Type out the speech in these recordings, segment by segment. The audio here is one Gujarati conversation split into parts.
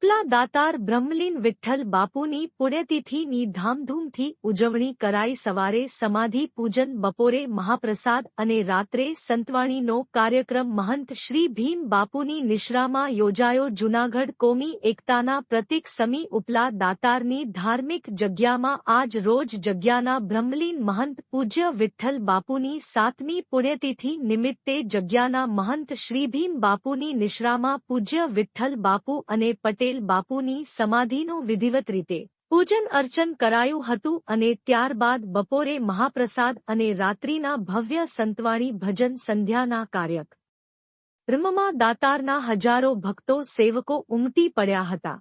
ઉપલા દાતાર બ્રહ્મલીન વિઠ્ઠલ બાપુની પુણ્યતિથિની ધામધૂમથી ઉજવણી કરાઈ. સવારે સમાધિ પૂજન, બપોરે મહાપ્રસાદ અને રાત્રે સંતવાણીનો કાર્યક્રમ મહંત શ્રી ભીમ બાપુની નિશ્રામાં યોજાયો. જૂનાગઢ કોમી એકતાના પ્રતીક સમી ઉપલા દાતારની ધાર્મિક જગ્યામાં આજ રોજ જગ્યાના બ્રહ્મલીન મહંત પૂજ્ય વિઠ્ઠલ બાપુની 7મી પુણ્યતિથિ નિમિત્તે જગ્યાના મહંત શ્રી ભીમ બાપુની નિશ્રામાં પૂજ્ય વિઠ્ઠલ બાપુ અને પટેલ બાપુની સમાધિનું વિધિવત રીતે પૂજન અર્ચન કરાયું હતું અને ત્યારબાદ બપોરે મહાપ્રસાદ અને રાત્રિના ભવ્ય સંતવાણી ભજન સંધ્યાના કાર્યક્રમમાં દાતારના હજારો ભક્તો સેવકો ઉમટી પડ્યા હતા.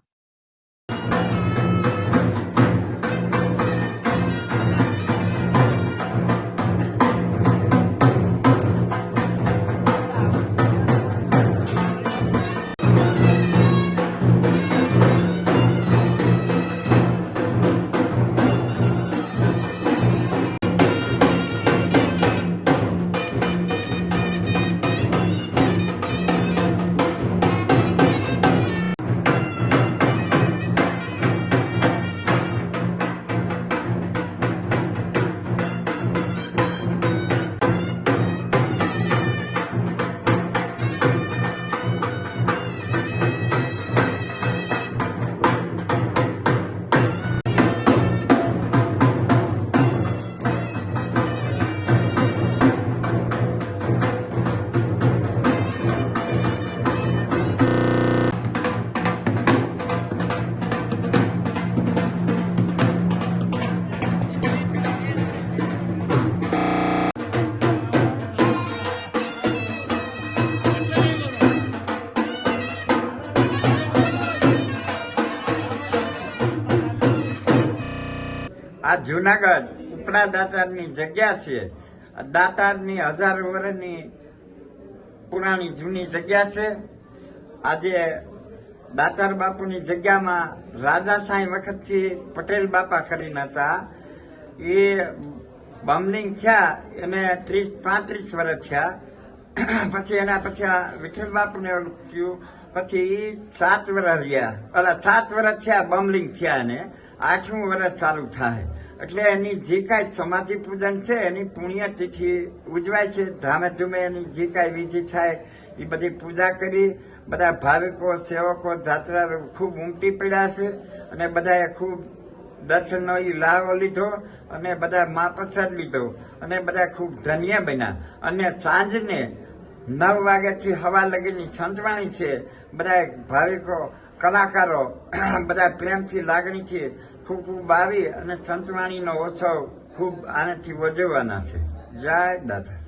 આ જૂનાગઢ ઉપલા દાતારની જગ્યા છે. દાતારની 1000 વર્ષની પુરાણી જૂની જગ્યા છે. આજે દાતાર બાપુની જગ્યામાં રાજાશાહી વખતથી પટેલ બાપા કરીને હતા. એ બમલિંગ થયા એને 30-35 વર્ષ થયા. પછી એના પછી વિઠ્ઠલ બાપુને થયું. પછી એ 7 વર્ષ રહ્યા. 7 વર્ષ થયા બમલિંગ થયા એને 8મું વર્ષ ચાલુ થાય. એટલે એની જે કાંઈ સમાધિ પૂજન છે એની પુણ્યતિથિ ઉજવાય છે. ધામે ધૂમે એની જે કાંઈ વિધિ થાય એ બધી પૂજા કરી. બધા ભાવિકો સેવકો જાત્રા ખૂબ ઉમટી પડ્યા છે અને બધાએ ખૂબ દર્શનનો એ લાવો લીધો અને બધા મહાપ્રસાદ લીધો અને બધા ખૂબ ધન્ય બન્યા. અને સાંજને 9 વાગ્યાથી સવા લગીની સંતવાણી છે. બધા ભાવિકો કલાકારો બધા પ્રેમથી લાગણીથી ખૂબ ખૂબ આવી અને સંતવાણીનો ઉત્સવ ખૂબ આનંદથી ઉજવવાના છે. જય દાતા.